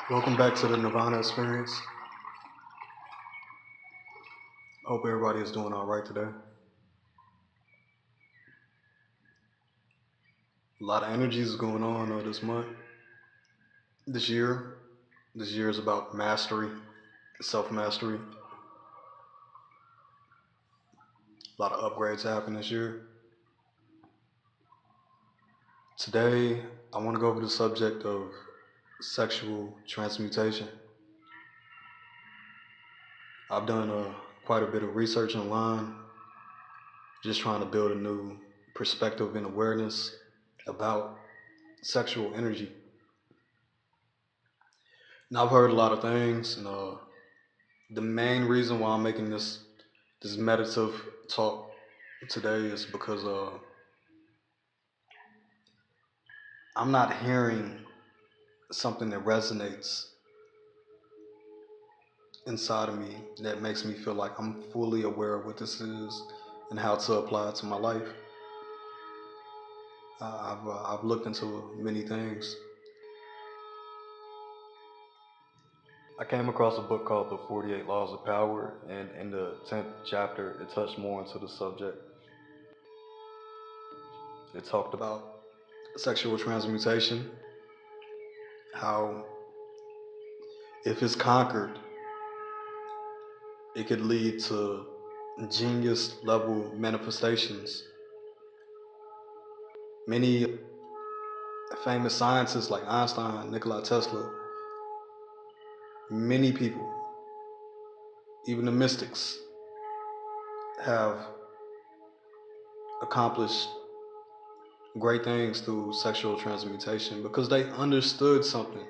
Welcome back to the Nirvana experience. Hope everybody is doing all right today. A lot of energies going on this month, this year. This year is about mastery, self mastery. A lot of upgrades happen this year. Today, I want to go over the subject of sexual transmutation. I've done quite a bit of research online, just trying to build a new perspective and awareness about sexual energy. Now, I've heard a lot of things, and the main reason why I'm making this meditative talk today is because I'm not hearing something that resonates inside of me that makes me feel like I'm fully aware of what this is and how to apply it to my life. I've looked into many things. I came across a book called The 48 Laws of Power, and in the 10th chapter, it touched more into the subject. It talked about sexual transmutation, how if it's conquered, it could lead to genius level manifestations. Many famous scientists like Einstein, Nikola Tesla, many people, even the mystics, have accomplished great things through sexual transmutation because they understood something.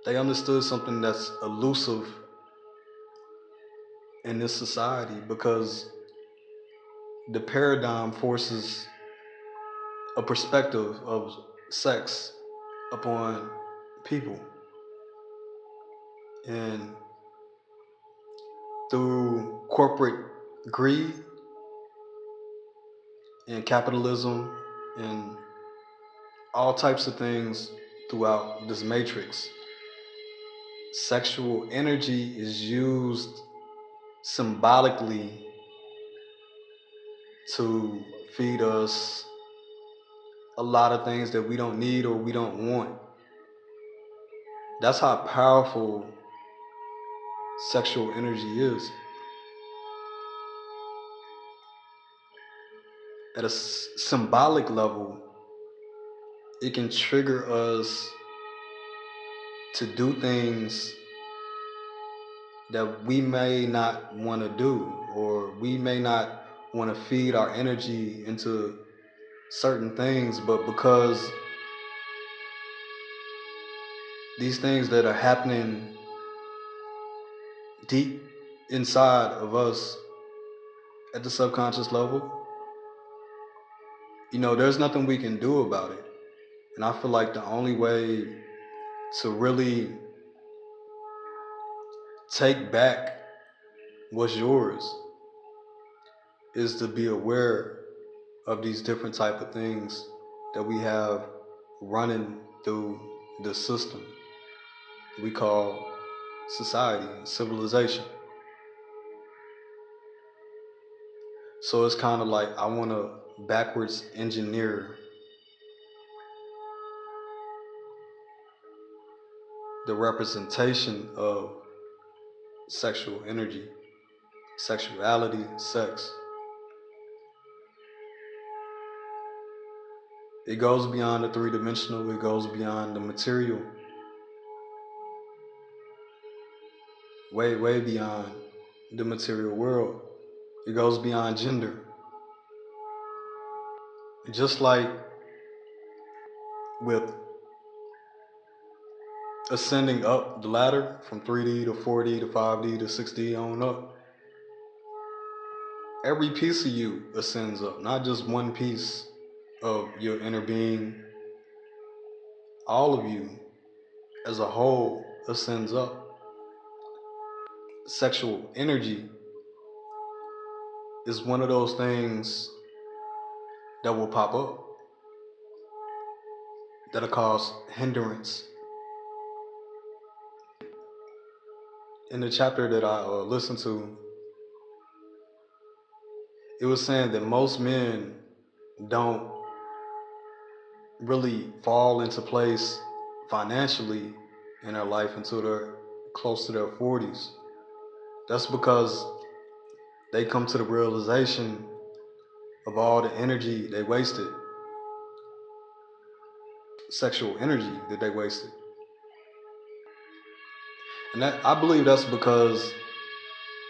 They understood something that's elusive in this society because the paradigm forces a perspective of sex upon people. And through corporate greed and capitalism and all types of things throughout this matrix, sexual energy is used symbolically to feed us a lot of things that we don't need or we don't want. That's how powerful sexual energy is. At a symbolic level, it can trigger us to do things that we may not want to do, or we may not want to feed our energy into certain things, but because these things that are happening deep inside of us at the subconscious level, there's nothing we can do about it. And I feel like the only way to really take back what's yours is to be aware of these different type of things that we have running through the system we call society, civilization. So it's kind of like I want to backwards engineer the representation of sexual energy, sexuality, sex. It goes beyond the three-dimensional, it goes beyond the material, way, way beyond the material world. It goes beyond gender. Just like with ascending up the ladder from 3D to 4D to 5D to 6D on up, every piece of you ascends up, not just one piece of your inner being. All of you as a whole ascends up. Sexual energy is one of those things that will pop up, that'll cause hindrance in the chapter that I listened to, it was saying that most men don't really fall into place financially in their life until they're close to their 40s. That's because they come to the realization of all the energy they wasted, sexual energy that they wasted. And that, I believe that's because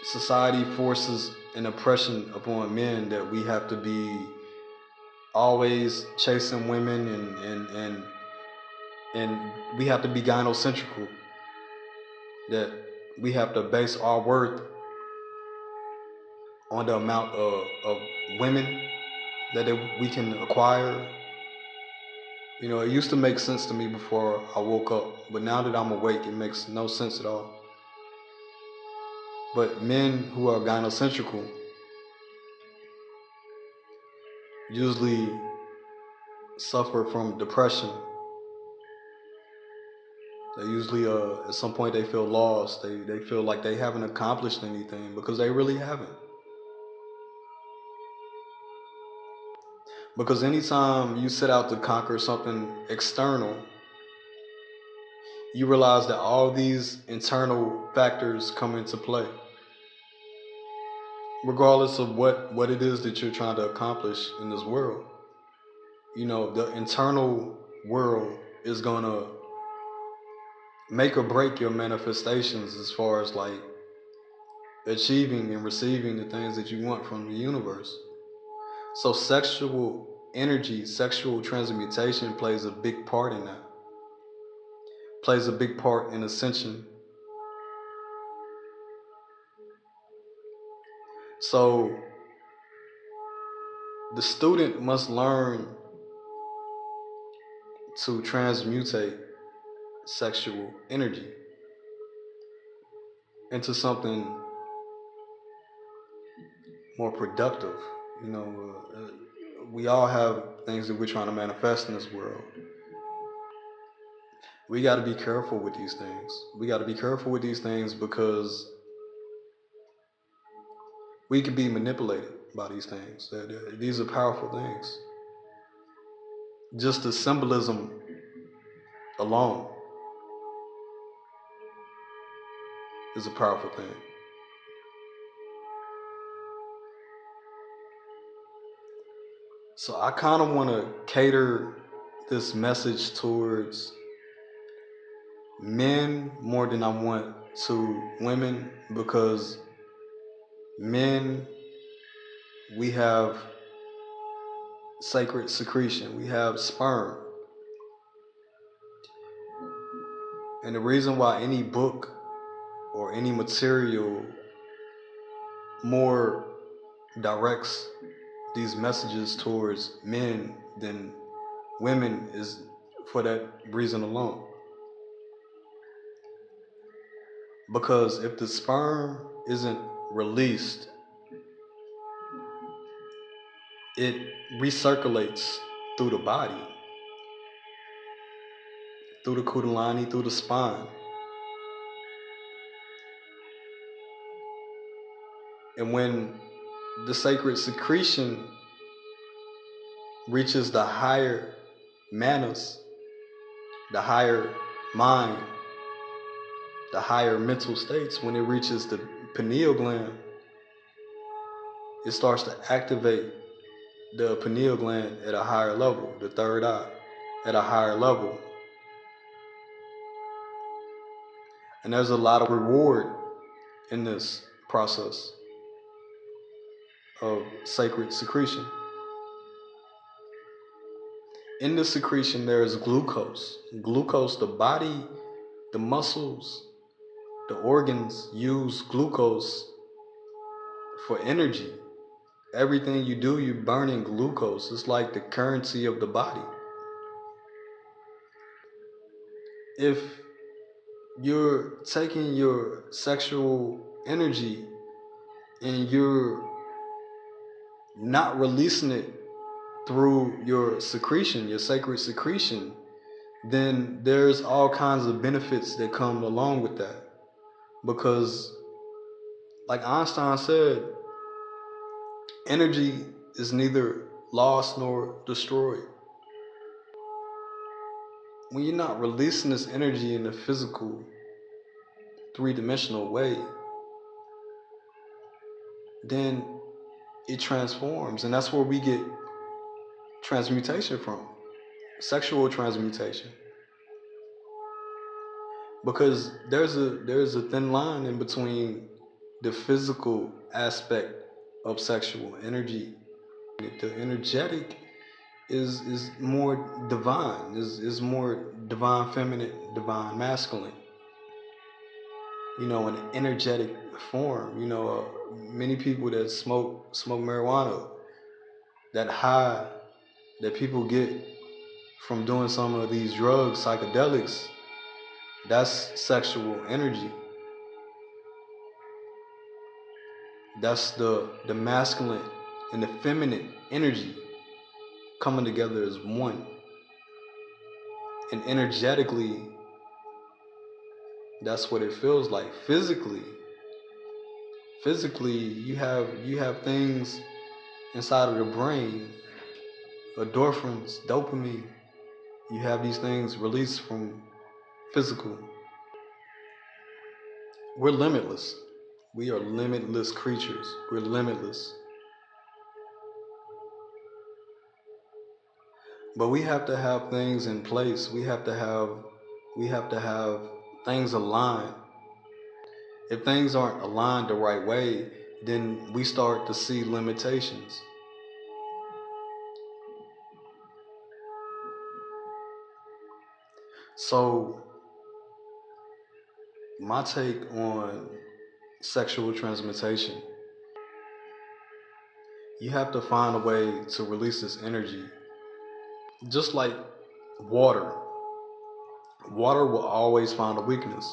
society forces an oppression upon men that we have to be always chasing women and we have to be gynocentrical, that we have to base our worth on the amount of women that we can acquire. You know, it used to make sense to me before I woke up, but now that I'm awake, it makes no sense at all. But men who are gynocentrical usually suffer from depression. They usually, at some point, they feel lost. They feel like they haven't accomplished anything because they really haven't. Because anytime you set out to conquer something external, you realize that all these internal factors come into play. Regardless of what it is that you're trying to accomplish in this world. You know, the internal world is gonna make or break your manifestations as far as like achieving and receiving the things that you want from the universe. So sexual energy, sexual transmutation plays a big part in that. Plays a big part in ascension. So the student must learn to transmutate sexual energy into something more productive. You know, we all have things that we're trying to manifest in this world. We got to be careful with these things. We got to be careful with these things because we can be manipulated by these things. These are powerful things. Just the symbolism alone is a powerful thing. So I kind of want to cater this message towards men more than I want to women, because men, we have sacred secretion, we have sperm. And the reason why any book or any material more directs these messages towards men than women is for that reason alone. Because if the sperm isn't released, it recirculates through the body, through the kundalini, through the spine. And when the sacred secretion reaches the higher manas, the higher mind, the higher mental states, when it reaches the pineal gland, it starts to activate the pineal gland at a higher level, the third eye at a higher level. And there's a lot of reward in this process of sacred secretion. In the secretion, there is glucose. Glucose, the body, the muscles, the organs use glucose for energy. Everything you do, you're burning glucose. It's like the currency of the body. If you're taking your sexual energy and you're not releasing it through your secretion, your sacred secretion, then there's all kinds of benefits that come along with that. Because, like Einstein said, energy is neither lost nor destroyed. When you're not releasing this energy in a physical, three-dimensional way, then it transforms. And that's where we get transmutation from. Sexual transmutation. Because there's a thin line in between the physical aspect of sexual energy. The energetic is more divine, is more divine feminine, divine masculine. An energetic form. Many people that smoke marijuana, that high that people get from doing some of these drugs, psychedelics, that's sexual energy. That's the masculine and the feminine energy coming together as one. And energetically, that's what it feels like. Physically, you have things inside of the brain, endorphins, dopamine. You have these things released from physical. We're limitless. We are limitless creatures. We're limitless. But we have to have things in place. We have to have things aligned. If things aren't aligned the right way, then we start to see limitations. So my take on sexual transmutation, you have to find a way to release this energy. Just like water. Water will always find a weakness.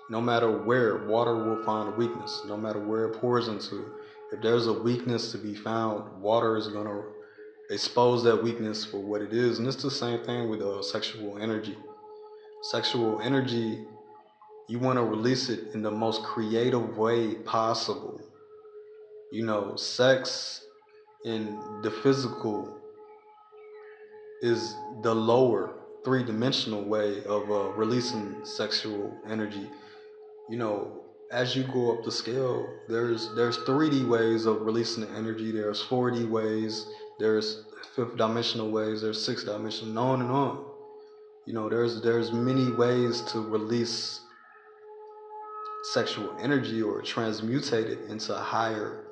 No matter where, water will find a weakness. No matter where it pours into. If there's a weakness to be found, water is going to expose that weakness for what it is. And it's the same thing with sexual energy. Sexual energy, you want to release it in the most creative way possible. Sex in the physical is the lower three-dimensional way of releasing sexual energy. As you go up the scale, there's 3D ways of releasing the energy. There's 4D ways. There's fifth dimensional ways. There's sixth dimensional, on and on. There's many ways to release sexual energy or transmutate it into higher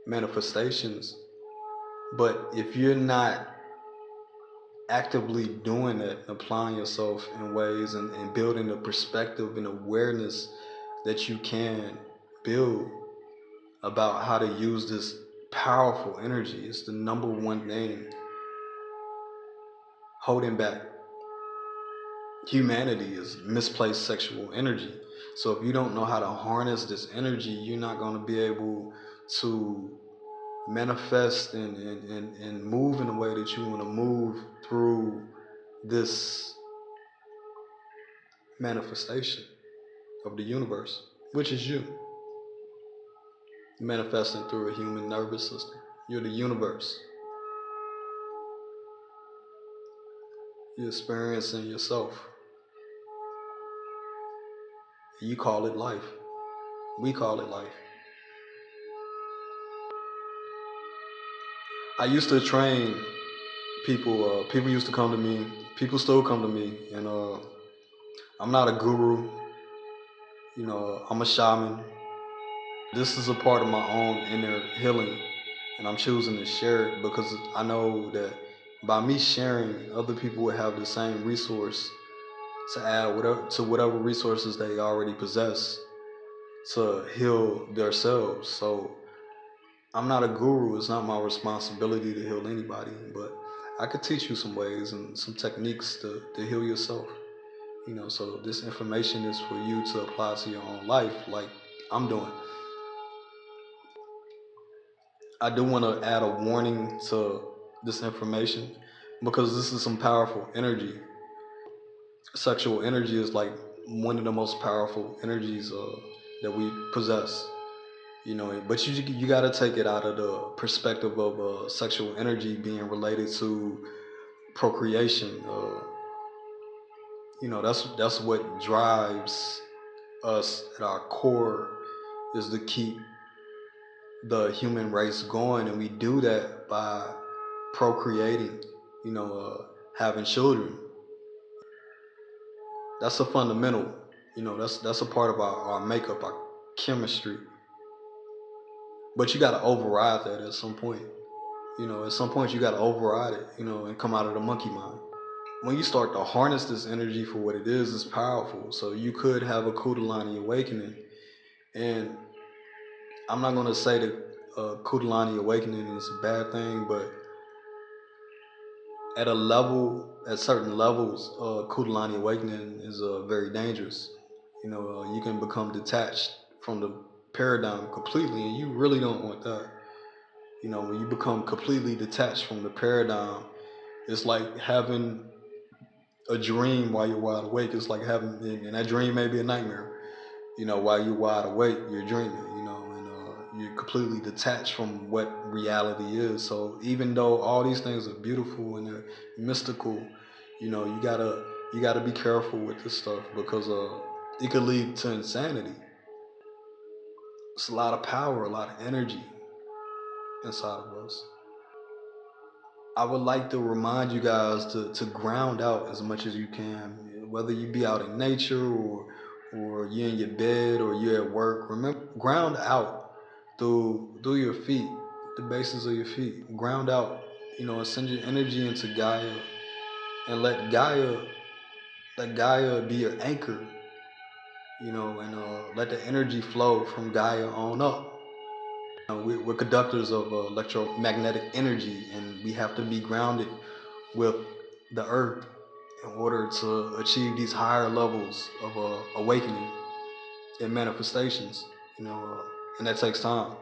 manifestations. But if you're not actively doing it, applying yourself in ways and building a perspective and awareness that you can build about how to use this powerful energy, it's the number one thing holding back humanity is misplaced sexual energy. So if you don't know how to harness this energy, you're not going to be able to manifest and move in the way that you want to move through this manifestation of the universe, which is you. Manifesting through a human nervous system. You're the universe. You're experiencing yourself. You call it life. We call it life. I used to train people. People used to come to me. People still come to me. And I'm not a guru. I'm a shaman. This is a part of my own inner healing. And I'm choosing to share it because I know that by me sharing, other people will have the same resource to add whatever resources they already possess to heal themselves. So I'm not a guru. It's not my responsibility to heal anybody, but I could teach you some ways and some techniques to heal yourself. So this information is for you to apply to your own life, like I'm doing. I do want to add a warning to this information because this is some powerful energy. Sexual energy is like one of the most powerful energies that we possess. But you got to take it out of the perspective of sexual energy being related to procreation. That's what drives us at our core, is to keep the human race going, and we do that by procreating. Having children. That's a fundamental. That's a part of our makeup, our chemistry. But you got to override that at some point. At some point you got to override it. And come out of the monkey mind. When you start to harness this energy for what it is, it's powerful. So you could have a Kundalini awakening, and I'm not going to say that Kundalini awakening is a bad thing, but at certain levels, Kundalini awakening is very dangerous. You can become detached from the paradigm completely, and you really don't want that. When you become completely detached from the paradigm, it's like having a dream while you're wide awake. It's like having, and that dream may be a nightmare. While you're wide awake, you're dreaming. And you're completely detached from what reality is. So even though all these things are beautiful and they're mystical, you gotta be careful with this stuff, because it could lead to insanity. It's a lot of power, a lot of energy inside of us. I would like to remind you guys to ground out as much as you can, whether you be out in nature or you're in your bed or you're at work. Remember, ground out through your feet, the bases of your feet. Ground out, send your energy into Gaia, and let Gaia be your anchor, and let the energy flow from Gaia on up. We're conductors of electromagnetic energy, and we have to be grounded with the earth in order to achieve these higher levels of awakening and manifestations. And that takes time.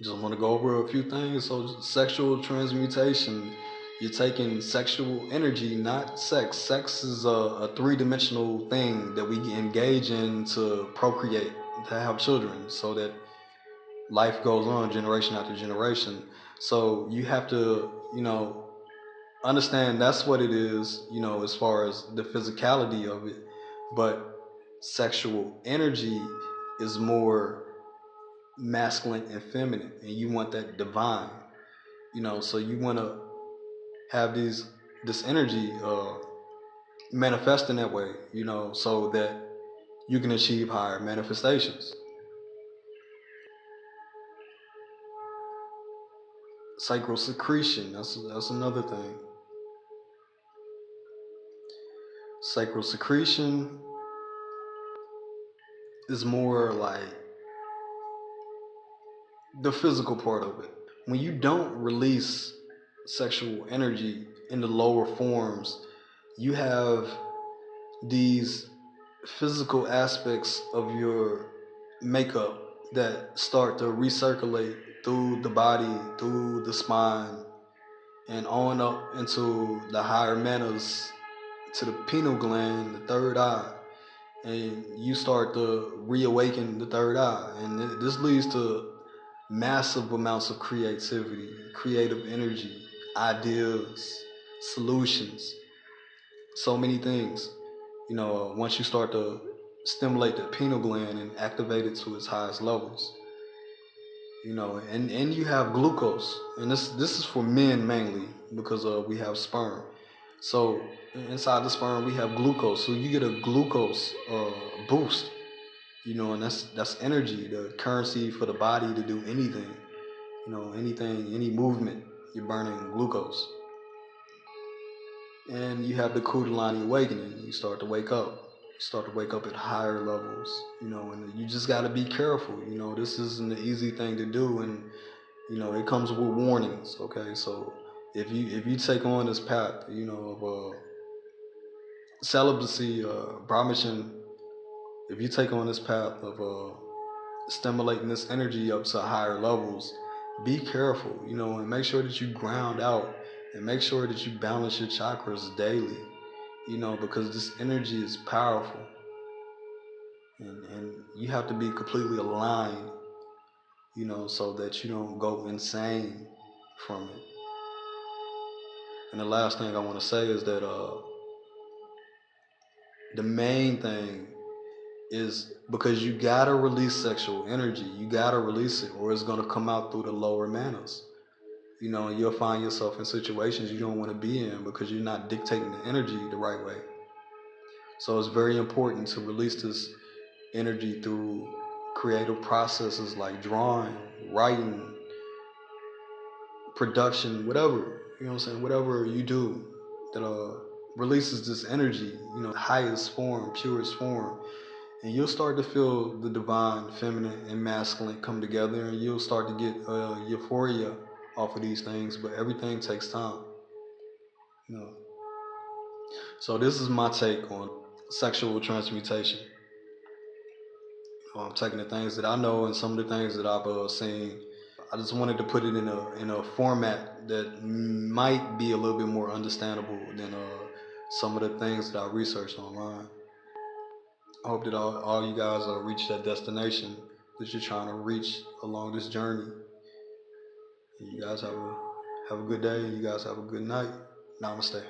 Just want to go over a few things. So, sexual transmutation. You're taking sexual energy, not sex. Sex is a three-dimensional thing that we engage in to procreate, to have children, so that life goes on generation after generation. So you have to, understand that's what it is, as far as the physicality of it. But sexual energy is more masculine and feminine, and you want that divine, so you want to have this energy manifest in that way, so that you can achieve higher manifestations. Sacral secretion, that's another thing. Sacral secretion is more like the physical part of it. When you don't release sexual energy in the lower forms, you have these physical aspects of your makeup that start to recirculate through the body, through the spine, and on up into the higher manas, to the pineal gland, the third eye. And you start to reawaken the third eye. And this leads to massive amounts of creativity, creative energy, ideas, solutions, so many things. Once you start to stimulate the pineal gland and activate it to its highest levels. And you have glucose, and this is for men mainly, because we have sperm. So inside the sperm we have glucose, so you get a glucose boost, and that's energy, the currency for the body to do anything. Anything, any movement, you're burning glucose. And you have the Kundalini awakening. You start to wake up. You start to wake up at higher levels, and you just got to be careful. This isn't an easy thing to do, and it comes with warnings. Okay, so if you take on this path, of celibacy, brahmachan, if you take on this path of stimulating this energy up to higher levels, be careful, and make sure that you ground out, and make sure that you balance your chakras daily. because this energy is powerful, and you have to be completely aligned, so that you don't go insane from it. And the last thing I want to say is that the main thing is, because you gotta release sexual energy, you gotta release it, or it's gonna come out through the lower manners. And you'll find yourself in situations you don't want to be in because you're not dictating the energy the right way. So it's very important to release this energy through creative processes like drawing, writing, production, whatever, whatever you do that releases this energy, highest form, purest form. And you'll start to feel the divine, feminine, and masculine come together, and you'll start to get euphoria off of these things. But everything takes time. So this is my take on sexual transmutation. I'm taking the things that I know and some of the things that I've seen. I just wanted to put it in a format that might be a little bit more understandable than some of the things that I researched online. I hope that all you guys reach that destination that you're trying to reach along this journey. And you guys have a good day. You guys have a good night. Namaste.